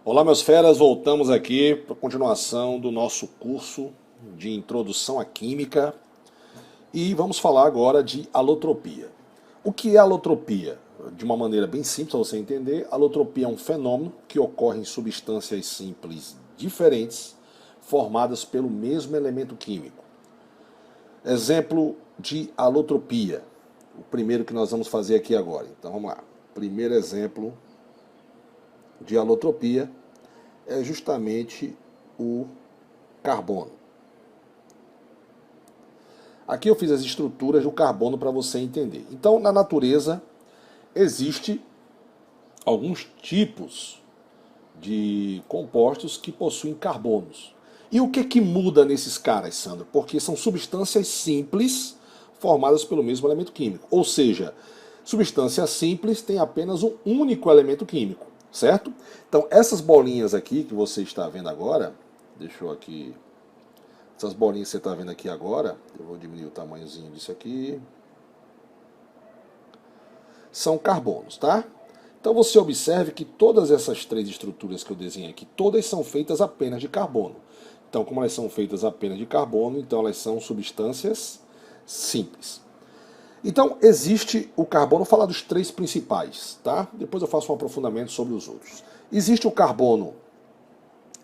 Olá, meus feras, voltamos aqui para a continuação do nosso curso de Introdução à Química e vamos falar agora de alotropia. O que é alotropia? De uma maneira bem simples para você entender, alotropia é um fenômeno que ocorre em substâncias simples diferentes formadas pelo mesmo elemento químico. Exemplo de alotropia, o primeiro que nós vamos fazer aqui agora. Então vamos lá. Primeiro exemplo de alotropia é justamente o carbono. Aqui eu fiz as estruturas do carbono para você entender. Então, na natureza, existe alguns tipos de compostos que possuem carbonos. E o que muda nesses caras, Sandro? Porque são substâncias simples formadas pelo mesmo elemento químico. Ou seja, substância simples tem apenas um único elemento químico, certo? Então, essas bolinhas aqui que você está vendo agora, deixa eu aqui. Essas bolinhas que você está vendo aqui agora, eu vou diminuir o tamanhozinho disso aqui. São carbonos, tá? Então você observe que todas essas três estruturas que eu desenhei aqui, todas são feitas apenas de carbono. Então, como elas são feitas apenas de carbono, então elas são substâncias simples. Então, existe o carbono, vou falar dos três principais, tá? Depois eu faço um aprofundamento sobre os outros. Existe o carbono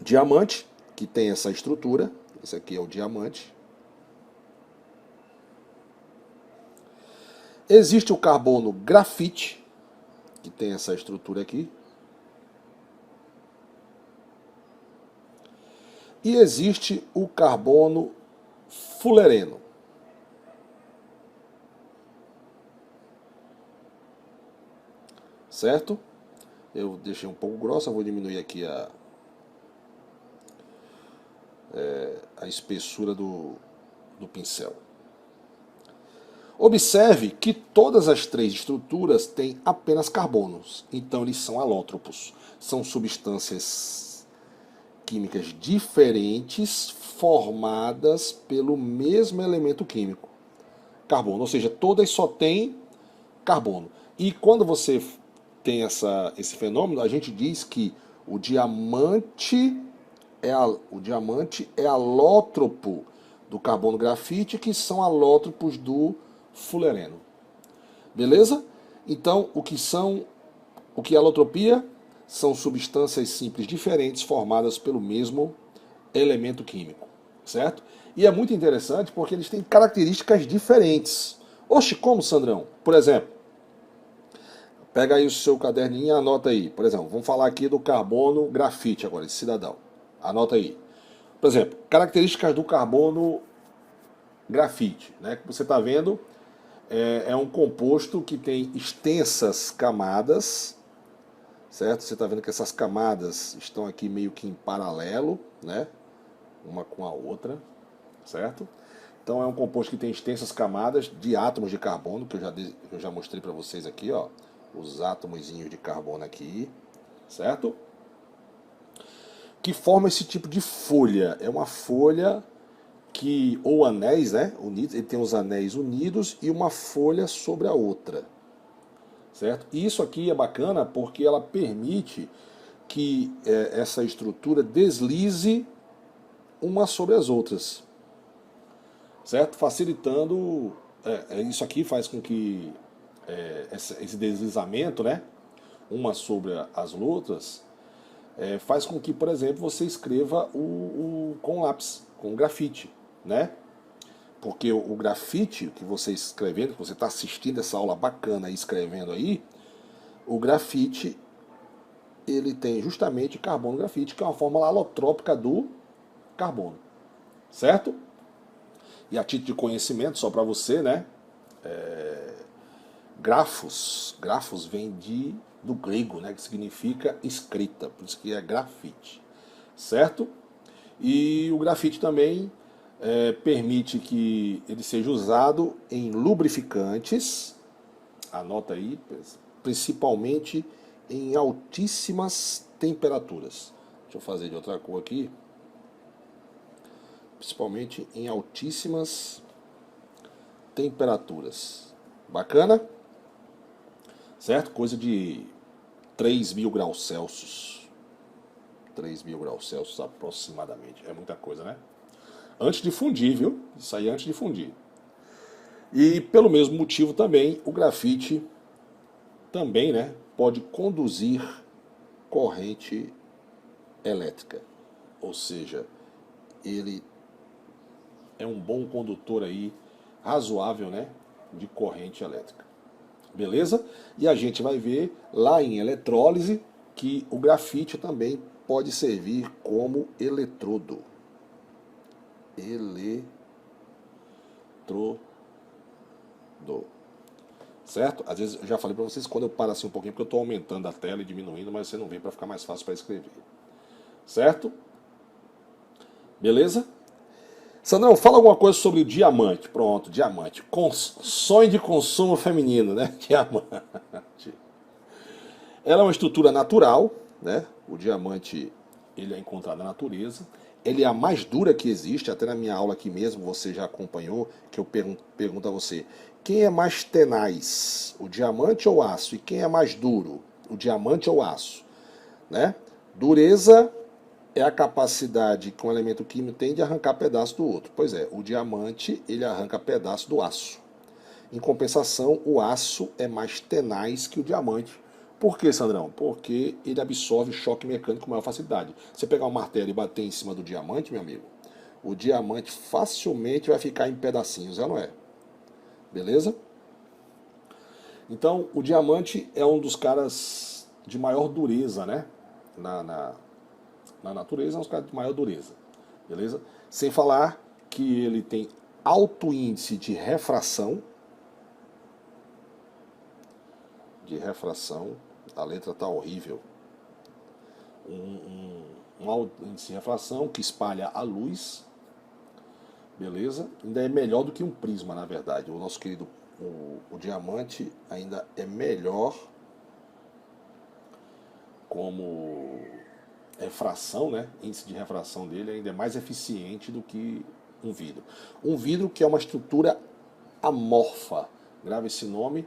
diamante, que tem essa estrutura. Esse aqui é o diamante. Existe o carbono grafite, que tem essa estrutura aqui. E existe o carbono fulereno. Certo? Eu deixei um pouco grossa, vou diminuir aqui a espessura do pincel. Observe que todas as três estruturas têm apenas carbonos, então eles são alótropos. São substâncias químicas diferentes formadas pelo mesmo elemento químico, carbono, ou seja, todas só têm carbono. E quando você tem esse fenômeno, a gente diz que o diamante é alótropo do carbono grafite, que são alótropos do fulereno. Beleza? Então, o que é alotropia? São substâncias simples diferentes formadas pelo mesmo elemento químico, certo? E é muito interessante porque eles têm características diferentes. Oxe, como, Sandrão? Por exemplo, pega aí o seu caderninho e anota aí. Por exemplo, vamos falar aqui do carbono grafite agora, esse cidadão. Anota aí. Por exemplo, características do carbono grafite, né? Que você está vendo, é um composto que tem extensas camadas, certo? Você está vendo que essas camadas estão aqui meio que em paralelo, né? Uma com a outra, certo? Então é um composto que tem extensas camadas de átomos de carbono, que eu já mostrei para vocês aqui, ó, os átomozinhos de carbono aqui, certo? Que forma esse tipo de folha. É uma folha que, ou anéis, né, unidos, ele tem os anéis unidos e uma folha sobre a outra, certo? E isso aqui é bacana porque ela permite que essa estrutura deslize uma sobre as outras, certo? Facilitando, isso aqui faz com que esse deslizamento, né, uma sobre as outras, faz com que, por exemplo, você escreva com lápis, com grafite, né? Porque o grafite que você escrevendo, que você está assistindo essa aula bacana e escrevendo aí, o grafite ele tem justamente carbono grafite, que é uma fórmula alotrópica do carbono, certo? E a título de conhecimento, só para você, né? Grafos vem do grego, né? Que significa escrita, por isso que é grafite, certo? E o grafite também permite que ele seja usado em lubrificantes, anota aí, principalmente em altíssimas temperaturas. Deixa eu fazer de outra cor aqui. Principalmente em altíssimas temperaturas. Bacana? Certo? Coisa de 3.000 graus Celsius. 3.000 graus Celsius aproximadamente. É muita coisa, né? Antes de fundir, viu? Isso aí antes de fundir. E pelo mesmo motivo também, o grafite também, né, pode conduzir corrente elétrica. Ou seja, ele é um bom condutor aí, razoável, né, de corrente elétrica. Beleza? E a gente vai ver lá em eletrólise que o grafite também pode servir como eletrodo. Eletrodo. Certo? Às vezes eu já falei para vocês quando eu paro assim um pouquinho, porque eu estou aumentando a tela e diminuindo, mas você não vê para ficar mais fácil para escrever. Certo? Beleza? Sandrão, fala alguma coisa sobre o diamante. Pronto, diamante. Sonho de consumo feminino, né? Diamante. Ela é uma estrutura natural, né? O diamante, ele é encontrado na natureza. Ele é a mais dura que existe, até na minha aula aqui mesmo, você já acompanhou, que eu pergunto a você, quem é mais tenaz, o diamante ou o aço? E quem é mais duro, o diamante ou o aço? Né? Dureza é a capacidade que um elemento químico tem de arrancar pedaço do outro. Pois é, o diamante, ele arranca pedaço do aço. Em compensação, o aço é mais tenaz que o diamante. Por que, Sandrão? Porque ele absorve choque mecânico com maior facilidade. Você pegar um martelo e bater em cima do diamante, meu amigo, o diamante facilmente vai ficar em pedacinhos, não é? Beleza? Então, o diamante é um dos caras de maior dureza, né? Na natureza, é um dos caras de maior dureza. Beleza? Sem falar que ele tem alto índice de refração. A letra tá horrível. Um alto índice de refração que espalha a luz. Beleza? Ainda é melhor do que um prisma, na verdade. O nosso querido o diamante ainda é melhor como refração, né? Índice de refração dele ainda é mais eficiente do que um vidro. Um vidro que é uma estrutura amorfa. Grave esse nome,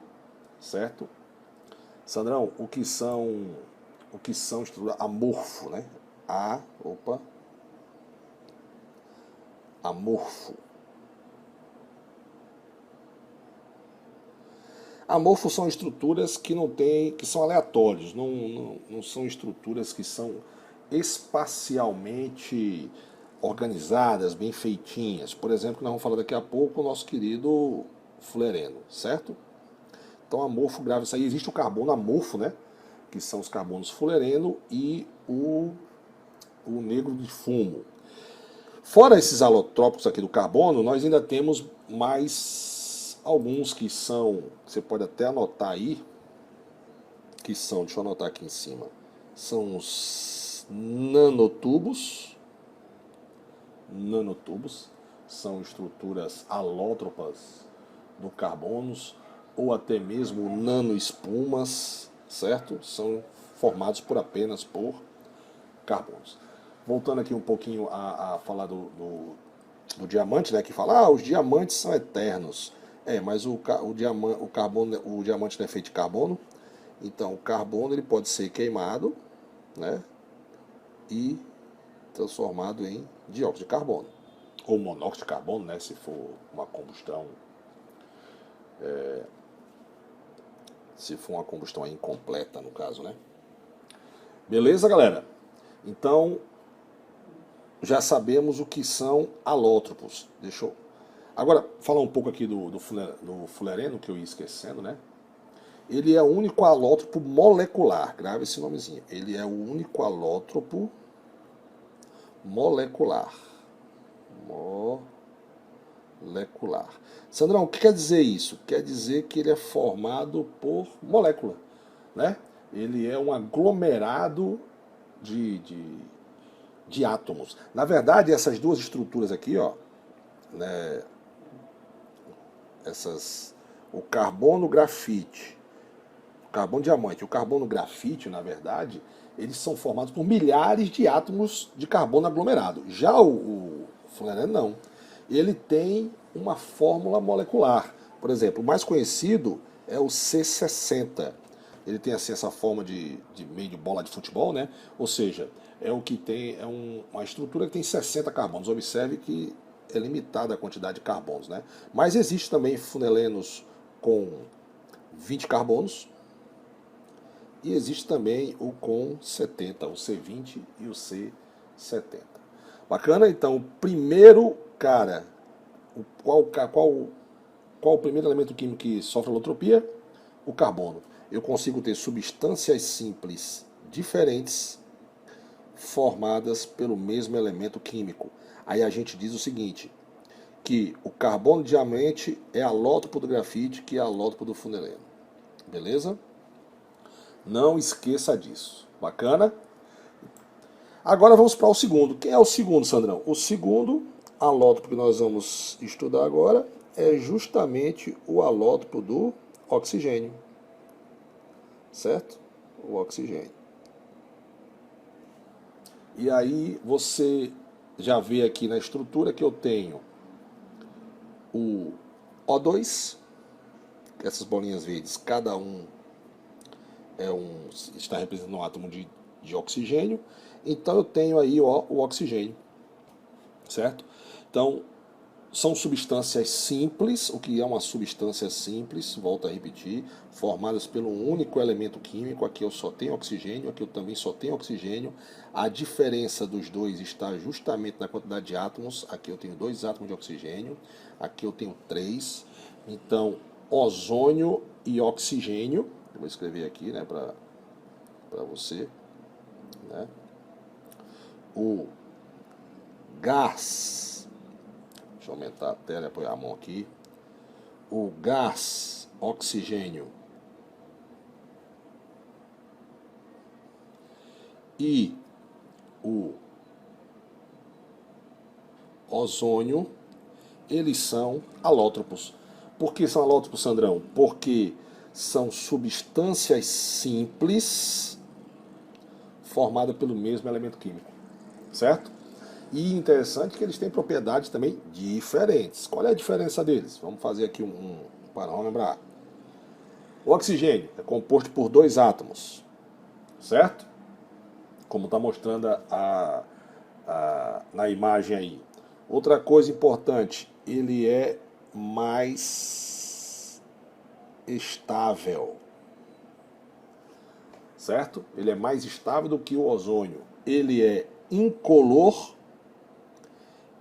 certo? Sandrão, o que são estrutura amorfo, né? Amorfo. Amorfo são estruturas que não tem, que são aleatórios, não são estruturas que são espacialmente organizadas, bem feitinhas. Por exemplo, que nós vamos falar daqui a pouco, o nosso querido fulereno, certo? Então, amorfo, grave isso aí. Existe o carbono amorfo, né? Que são os carbonos fulereno e o negro de fumo. Fora esses alotrópicos aqui do carbono, nós ainda temos mais alguns que são, você pode até anotar aí, que são, deixa eu anotar aqui em cima, são os nanotubos. Nanotubos são estruturas alótropas do carbonos, ou até mesmo nanoespumas, certo? São formados apenas por carbonos. Voltando aqui um pouquinho a falar do diamante, né? Que fala, os diamantes são eternos. Mas o diamante não é feito de carbono. Então, o carbono ele pode ser queimado, né? E transformado em dióxido de carbono. Ou monóxido de carbono, né? Se for uma combustão incompleta, no caso, né? Beleza, galera? Então, já sabemos o que são alótropos. Deixa eu... Agora, falar um pouco aqui do fulereno, que eu ia esquecendo, né? Ele é o único alótropo molecular. Grave esse nomezinho. Ele é o único alótropo molecular. Molecular. Sandrão, o que quer dizer isso? Quer dizer que ele é formado por molécula, né? Ele é um aglomerado de átomos. Na verdade, essas duas estruturas aqui, ó, né, o carbono grafite, o carbono diamante e o carbono grafite, na verdade, eles são formados por milhares de átomos de carbono aglomerado. Já o fulereno não. Ele tem uma fórmula molecular. Por exemplo, o mais conhecido é o C60. ele tem assim essa forma de meio de bola de futebol, né? Ou seja, é o que tem, uma estrutura que tem 60 carbonos. Observe que é limitada a quantidade de carbonos, né? Mas existe também funelenos com 20 carbonos e existe também o com 70, o C20 e o C70. Bacana? Então, o primeiro, cara, qual o primeiro elemento químico que sofre alotropia? O carbono. Eu consigo ter substâncias simples diferentes formadas pelo mesmo elemento químico. Aí a gente diz o seguinte, que o carbono de diamante é alótropo do grafite, que é alótropo do funeleno. Beleza? Não esqueça disso. Bacana? Agora vamos para o segundo. Quem é o segundo, Sandrão? O segundo alótropo que nós vamos estudar agora é justamente o alótropo do oxigênio. Certo? O oxigênio. E aí você já vê aqui na estrutura que eu tenho o O2, essas bolinhas verdes, cada um está representando um átomo de oxigênio. Então eu tenho aí o oxigênio, certo? Então são substâncias simples. O que é uma substância simples, volto a repetir, formadas pelo único elemento químico. Aqui eu só tenho oxigênio, aqui eu também só tenho oxigênio. A diferença dos dois está justamente na quantidade de átomos. Aqui eu tenho 2 átomos de oxigênio, aqui eu tenho 3. Então, ozônio e oxigênio. Eu vou escrever aqui, né, para você, né? O gás, deixa eu aumentar a tela e apoiar a mão aqui. O gás oxigênio e o ozônio, eles são alótropos. Por que são alótropos, Sandrão? Porque são substâncias simples formadas pelo mesmo elemento químico, certo? E interessante que eles têm propriedades também diferentes. Qual é a diferença deles? Vamos fazer aqui para lembrar. O oxigênio é composto por 2 átomos, certo? Como está mostrando na imagem aí. Outra coisa importante, ele é mais estável, certo? Ele é mais estável do que o ozônio. Ele é incolor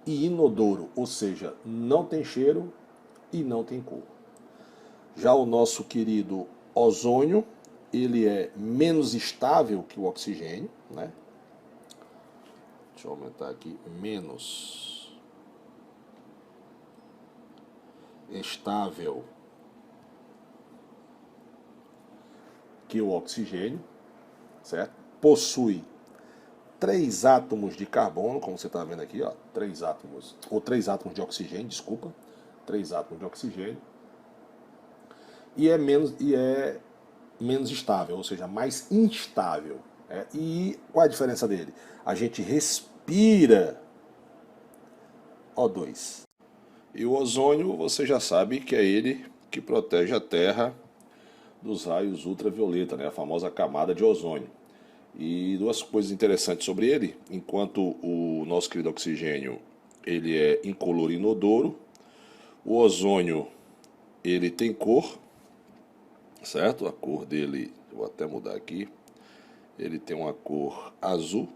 e inodoro, ou seja, não tem cheiro e não tem cor. Já o nosso querido ozônio, ele é menos estável que o oxigênio, né? Deixa eu aumentar aqui, menos estável que o oxigênio, certo? Possui 3 átomos de carbono, como você está vendo aqui, ó, 3 átomos, ou 3 átomos de oxigênio, desculpa, 3 átomos de oxigênio, e é menos estável, ou seja, mais instável. E qual é a diferença dele? A gente respira O2. E o ozônio, você já sabe que é ele que protege a Terra dos raios ultravioleta, né? A famosa camada de ozônio. E 2 coisas interessantes sobre ele: enquanto o nosso querido oxigênio ele é incolor e inodoro, o ozônio ele tem cor, certo? A cor dele, vou até mudar aqui, ele tem uma cor azul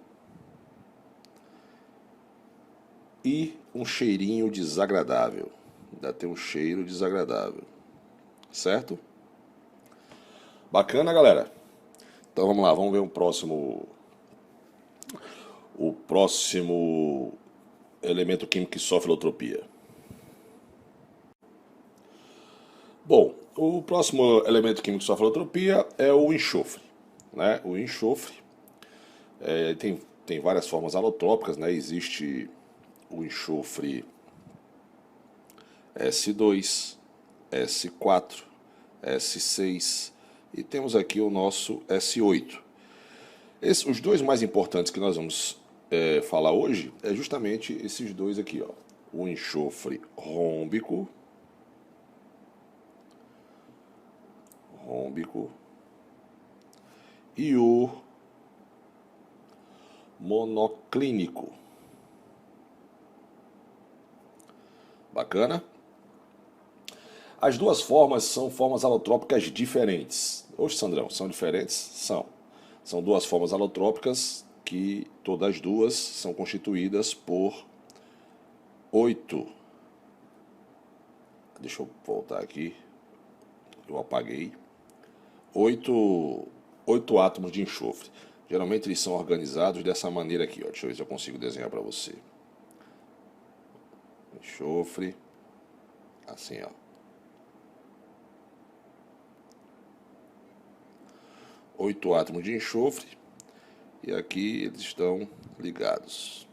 e um cheirinho desagradável. Ainda tem um cheiro desagradável, certo? Bacana, galera? Então vamos lá, vamos ver o próximo elemento químico que sofre alotropia. Bom, o próximo elemento químico que sofre alotropia é o enxofre, né? O enxofre tem várias formas alotrópicas, né? Existe o enxofre S2, S4, S6 e temos aqui o nosso S8. Os 2 mais importantes que nós vamos falar hoje é justamente esses 2 aqui, ó. O enxofre rômbico e o monoclínico. Bacana? As duas formas são formas alotrópicas diferentes. Oxe, Sandrão, são diferentes? São. São duas formas alotrópicas que todas duas são constituídas por 8. Deixa eu voltar aqui. Eu apaguei. 8 átomos de enxofre. Geralmente eles são organizados dessa maneira aqui, ó. Deixa eu ver se eu consigo desenhar para você. Enxofre. Assim, ó. 8 átomos de enxofre. E aqui eles estão ligados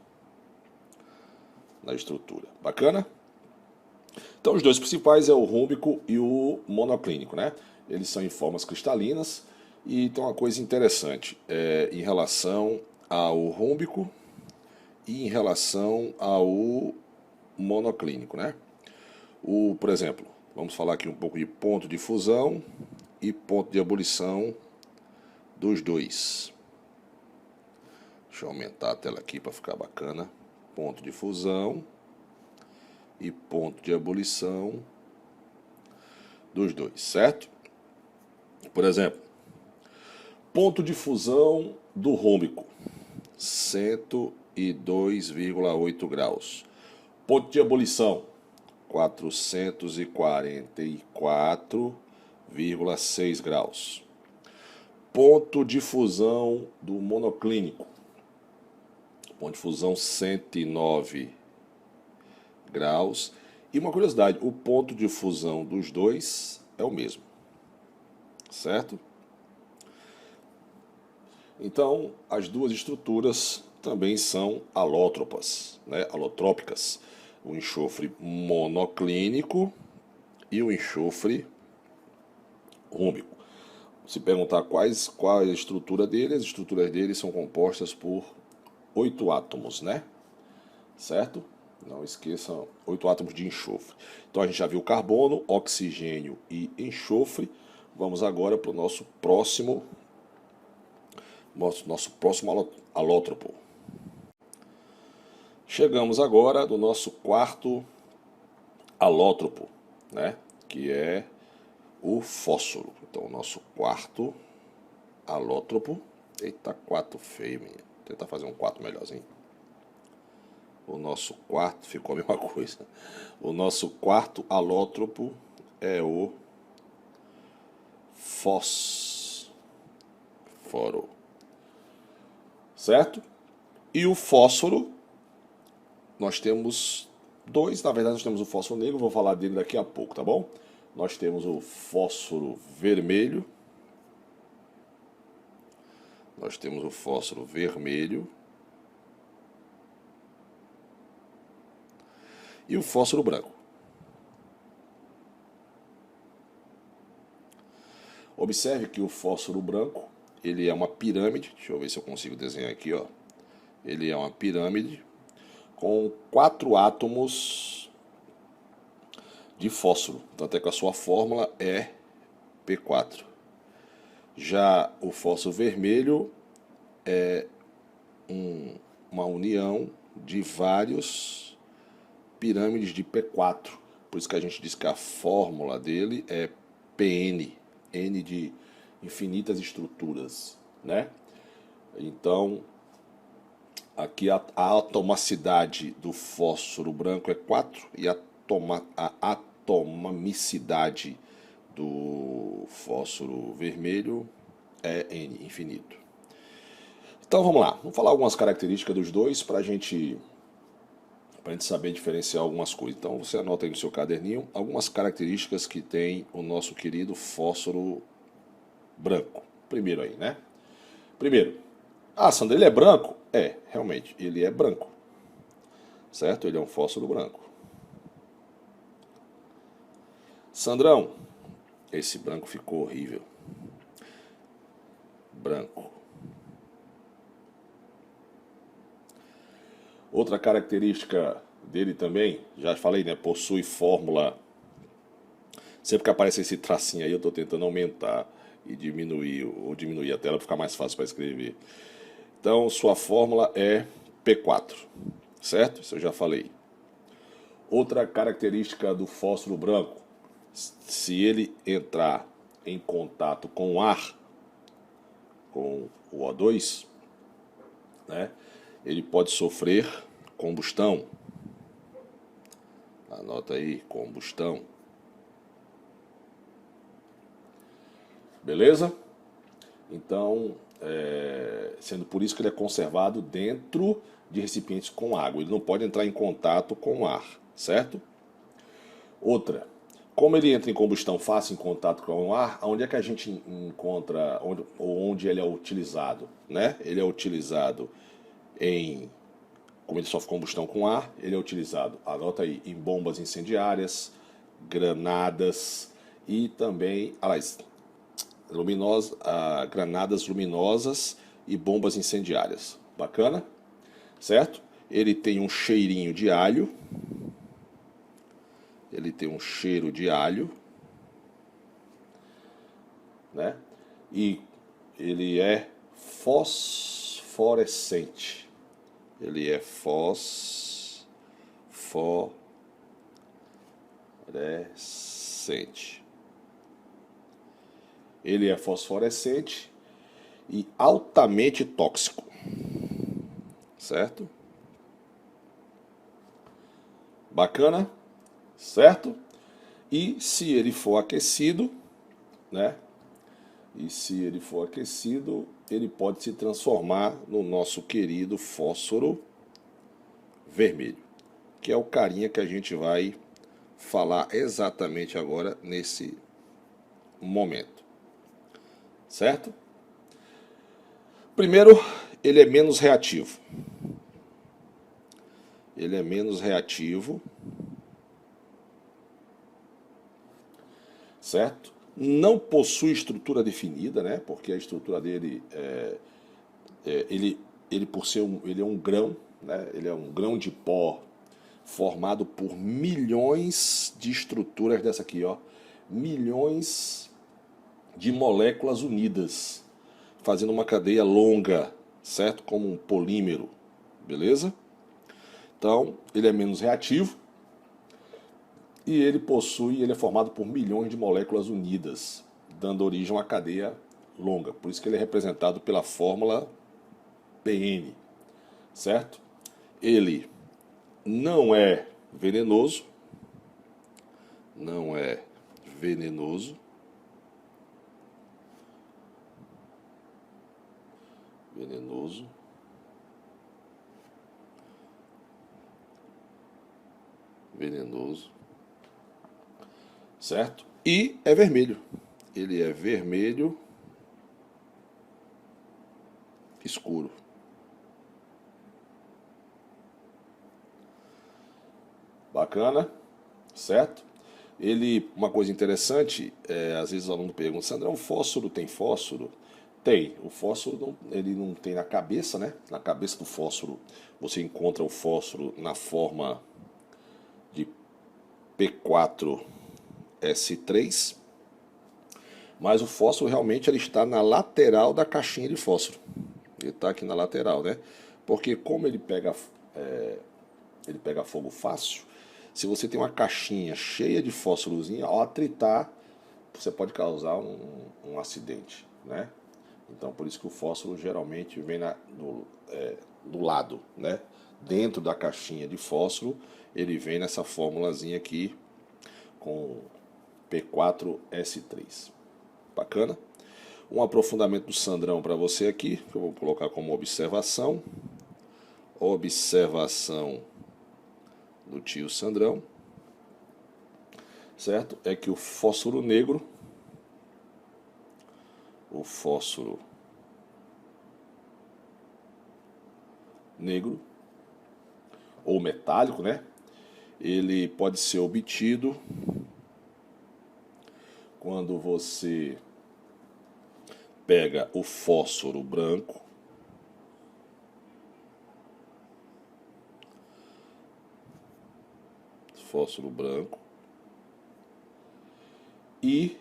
na estrutura. Bacana? Então os dois principais é o rúmbico e o monoclínico, né? Eles são em formas cristalinas e tem uma coisa interessante em relação ao rúmbico e em relação ao monoclínico, né? Por exemplo, vamos falar aqui um pouco de ponto de fusão e ponto de ebulição dos dois. Deixa eu aumentar a tela aqui para ficar bacana. Ponto de fusão e ponto de ebulição dos dois, certo? Por exemplo, ponto de fusão do rúmbico, 102,8 graus. Ponto de ebulição, 444,6 graus. Ponto de fusão do monoclínico, ponto de fusão 109 graus. E uma curiosidade, o ponto de fusão dos dois é o mesmo, certo? Então, as duas estruturas também são alótropas, né? Alotrópicas. O enxofre monoclínico e o enxofre rúmbico. Se perguntar qual é a estrutura dele, as estruturas dele são compostas por 8 átomos, né? Certo? Não esqueçam, 8 átomos de enxofre. Então a gente já viu carbono, oxigênio e enxofre. Vamos agora para o nosso próximo alótropo. Chegamos agora no nosso quarto alótropo, né? Que é o fósforo. Então, o nosso quarto alótropo. Eita, 4 feio, menino. Vou tentar fazer um 4 melhorzinho. O nosso quarto, ficou a mesma coisa. O nosso quarto alótropo é o fósforo. Certo? E o fósforo, nós temos dois. Na verdade, nós temos o fósforo negro, vou falar dele daqui a pouco, tá bom? Nós temos o fósforo vermelho. Nós temos o fósforo vermelho. E o fósforo branco. Observe que o fósforo branco, ele é uma pirâmide. Deixa eu ver se eu consigo desenhar aqui, ó. Ele é uma pirâmide com 4 átomos de fósforo. Tanto é que a sua fórmula é P4. Já o fósforo vermelho é uma união de vários pirâmides de P4. Por isso que a gente diz que a fórmula dele é PN. N de infinitas estruturas, né? Então, aqui a atomicidade do fósforo branco é 4 e a atomicidade do fósforo vermelho é N, infinito. Então vamos lá, vamos falar algumas características dos dois para a gente saber diferenciar algumas coisas. Então você anota aí no seu caderninho algumas características que tem o nosso querido fósforo branco. Primeiro aí, né? Primeiro, Sandra, ele é branco? É, realmente, ele é branco. Certo? Ele é um fósforo branco. Sandrão, esse branco ficou horrível. Branco. Outra característica dele também, já falei, né? Possui fórmula. Sempre que aparece esse tracinho aí, eu estou tentando aumentar. e diminuir a tela para ficar mais fácil para escrever. Então, sua fórmula é P4, certo? Isso eu já falei. Outra característica do fósforo branco, se ele entrar em contato com o ar, com o O2, né, ele pode sofrer combustão. Anota aí, combustão. Beleza? Então, sendo por isso que ele é conservado dentro de recipientes com água. Ele não pode entrar em contato com o ar, certo? Outra, como ele entra em combustão fácil em contato com o ar, onde é que a gente encontra, onde ele é utilizado, né? Ele é utilizado como ele sofre combustão com ar, ele é utilizado, anota aí, em bombas incendiárias, granadas e também, aliás, granadas luminosas e bombas incendiárias. Bacana? Certo? Ele tem um cheirinho de alho. Ele tem um cheiro de alho, né? E ele é fosforescente. Ele é fosforescente. Ele é fosforescente e altamente tóxico, certo? Bacana, certo? E se ele for aquecido, né? E se ele for aquecido, ele pode se transformar no nosso querido fósforo vermelho, que é o carinha que a gente vai falar exatamente agora nesse momento, certo? Primeiro, ele é menos reativo. Ele é menos reativo, certo? Não possui estrutura definida, né? Porque a estrutura dele ele por ser ele é um grão, né? Ele é um grão de pó formado por milhões de estruturas dessa aqui, ó, milhões de moléculas unidas, fazendo uma cadeia longa, certo? Como um polímero, beleza? Então, ele é menos reativo e ele é formado por milhões de moléculas unidas, dando origem a uma cadeia longa. Por isso que ele é representado pela fórmula PN, certo? Ele não é venenoso, não é venenoso, venenoso, venenoso, certo? E é vermelho. Ele é vermelho escuro. Bacana, certo? Ele, uma coisa interessante, às vezes o aluno pergunta, Sandrão, o fósforo tem fósforo? Tem. O fósforo ele não tem na cabeça, né? Na cabeça do fósforo você encontra o fósforo na forma de P4S3, mas o fósforo realmente ele está na lateral da caixinha de fósforo. Ele está aqui na lateral, né? Porque como ele pega fogo fácil, se você tem uma caixinha cheia de fósforozinho, ao atritar, você pode causar um acidente, né? Então, por isso que o fósforo geralmente vem do lado, né? Dentro da caixinha de fósforo, ele vem nessa fórmulazinha aqui com P4S3. Bacana? Um aprofundamento do Sandrão para você aqui, que eu vou colocar como observação. Observação do tio Sandrão, certo? É que o fósforo negro ou metálico, né? Ele pode ser obtido quando você pega o fósforo branco, e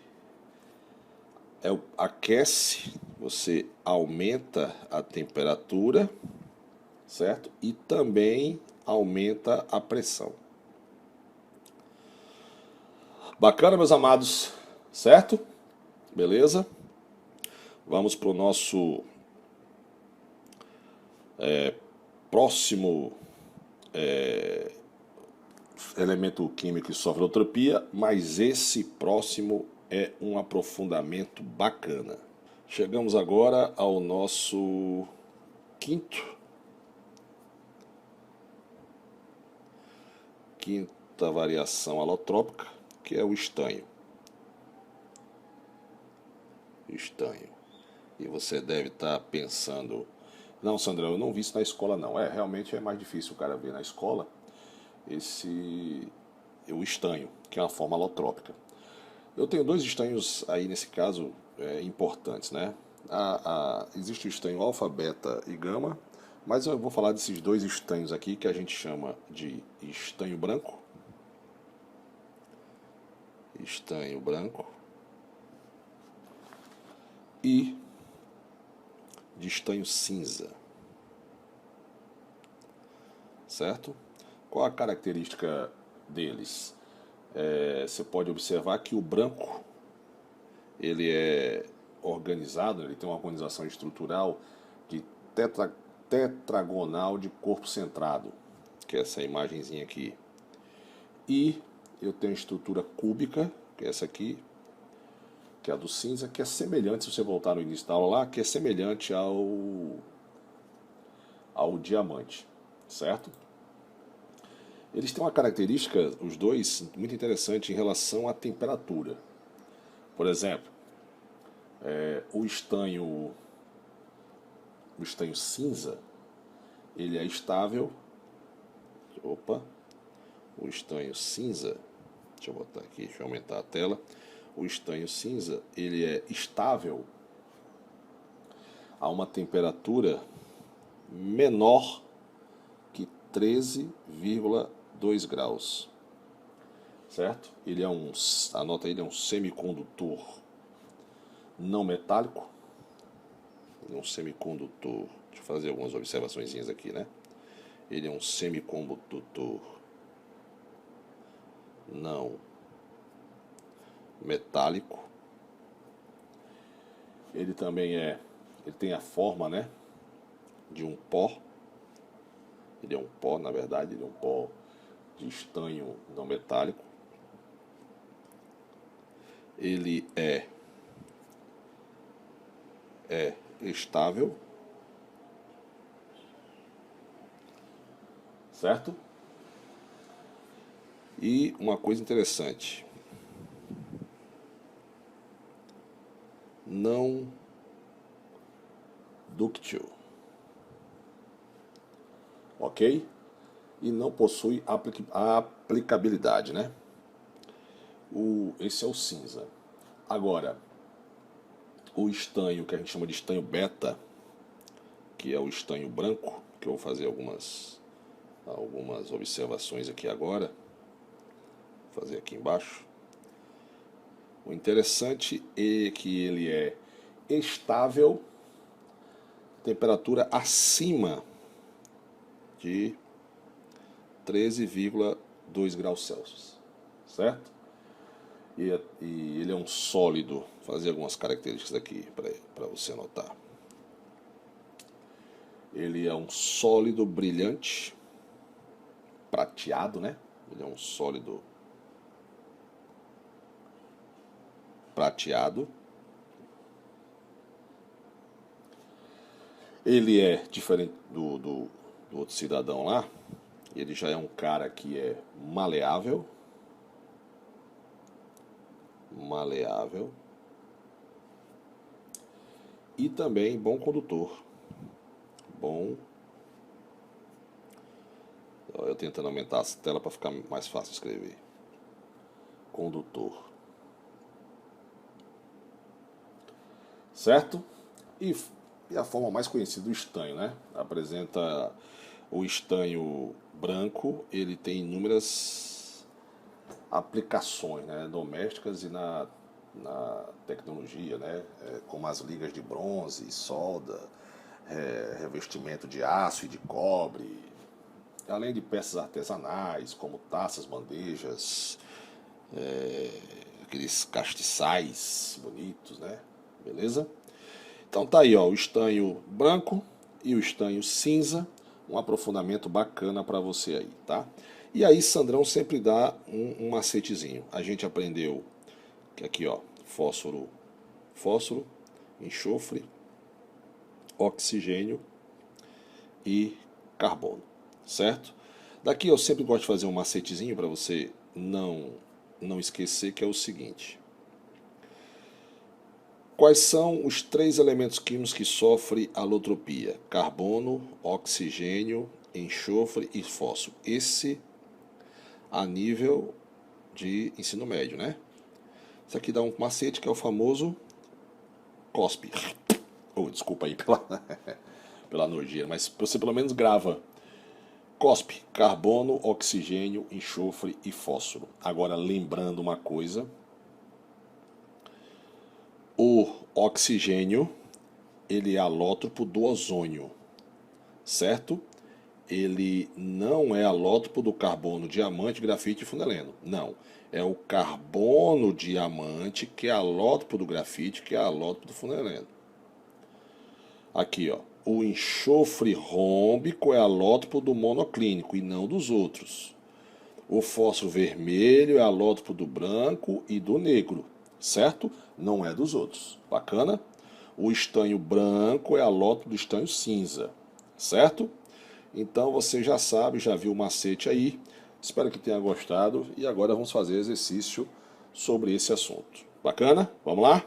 aquece, você aumenta a temperatura, certo? E também aumenta a pressão. Bacana, meus amados, certo? Beleza? Vamos para o nosso próximo elemento químico que sofre entropia, mas esse próximo é um aprofundamento bacana. Chegamos agora ao nosso quinta variação alotrópica, que é o estanho. Estanho. E você deve estar pensando, não, Sandrão, eu não vi isso na escola não. Realmente é mais difícil o cara ver na escola o estanho, que é uma forma alotrópica. Eu tenho dois estanhos aí nesse caso importantes, né? Existe o estanho alfa, beta e gama, mas eu vou falar desses dois estanhos aqui que a gente chama de estanho branco e de estanho cinza, certo? Qual a característica deles? Você pode observar que o branco ele é organizado, ele tem uma organização estrutural de tetragonal de corpo centrado, que é essa imagenzinha aqui. E eu tenho a estrutura cúbica, que é essa aqui, que é a do cinza, que é semelhante, se você voltar no início da aula lá, que é semelhante ao diamante, certo? Eles têm uma característica, os dois, muito interessante em relação à temperatura. Por exemplo, o estanho cinza, ele é estável. O estanho cinza, deixa eu botar aqui, deixa eu aumentar a tela. O estanho cinza, ele é estável a uma temperatura menor que 13,2 graus, certo? Ele é anota aí, ele é um semicondutor não metálico. Ele é um semicondutor, deixa eu fazer algumas observações aqui, né? Ele é um semicondutor não metálico. Ele também ele tem a forma, né, de um pó. Ele é um pó, na verdade, ele é um pó de estanho não metálico. Ele é estável, certo? E uma coisa interessante, não dúctil, ok? E não possui aplicabilidade, né? Esse é o cinza. Agora, o estanho que a gente chama de estanho beta, que é o estanho branco, que eu vou fazer algumas observações aqui agora, vou fazer aqui embaixo. O interessante é que ele é estável, temperatura acima de 13,2 graus Celsius, certo? E ele é um sólido, vou fazer algumas características aqui para você notar. Ele é um sólido brilhante, prateado, né? Ele é um sólido prateado. Ele é diferente do outro cidadão lá. Ele já é um cara que é maleável. E também bom condutor. Eu tentando aumentar a tela para ficar mais fácil de escrever. Condutor. Certo? E a forma mais conhecida do estanho, né? Apresenta o estanho branco, ele tem inúmeras aplicações, né, domésticas e na tecnologia, né? Como as ligas de bronze, solda, revestimento de aço e de cobre, além de peças artesanais, como taças, bandejas, aqueles castiçais bonitos, né? Beleza? Então tá aí, ó, o estanho branco e o estanho cinza, um aprofundamento bacana para você aí, tá? E aí Sandrão sempre dá um macetezinho. A gente aprendeu que aqui, ó, fósforo, enxofre, oxigênio e carbono, certo? Daqui eu sempre gosto de fazer um macetezinho para você não esquecer, que é o seguinte: quais são os 3 elementos químicos que sofrem alotropia? Carbono, oxigênio, enxofre e fósforo. Esse a nível de ensino médio, né? Isso aqui dá um macete, que é o famoso COSP. Oh, desculpa aí pela nojeira, mas você pelo menos grava. COSP, carbono, oxigênio, enxofre e fósforo. Agora, lembrando uma coisa: o oxigênio, ele é alótropo do ozônio, certo? Ele não é alótropo do carbono, diamante, grafite e funeleno. Não. É o carbono diamante que é alótropo do grafite, que é alótropo do funeleno. Aqui, ó. O enxofre rômbico é alótropo do monoclínico e não dos outros. O fósforo vermelho é alótropo do branco e do negro, certo? Não é dos outros. Bacana? O estanho branco é alótropo do estanho cinza, certo? Então você já sabe, já viu o macete aí. Espero que tenha gostado e agora vamos fazer exercício sobre esse assunto. Bacana? Vamos lá?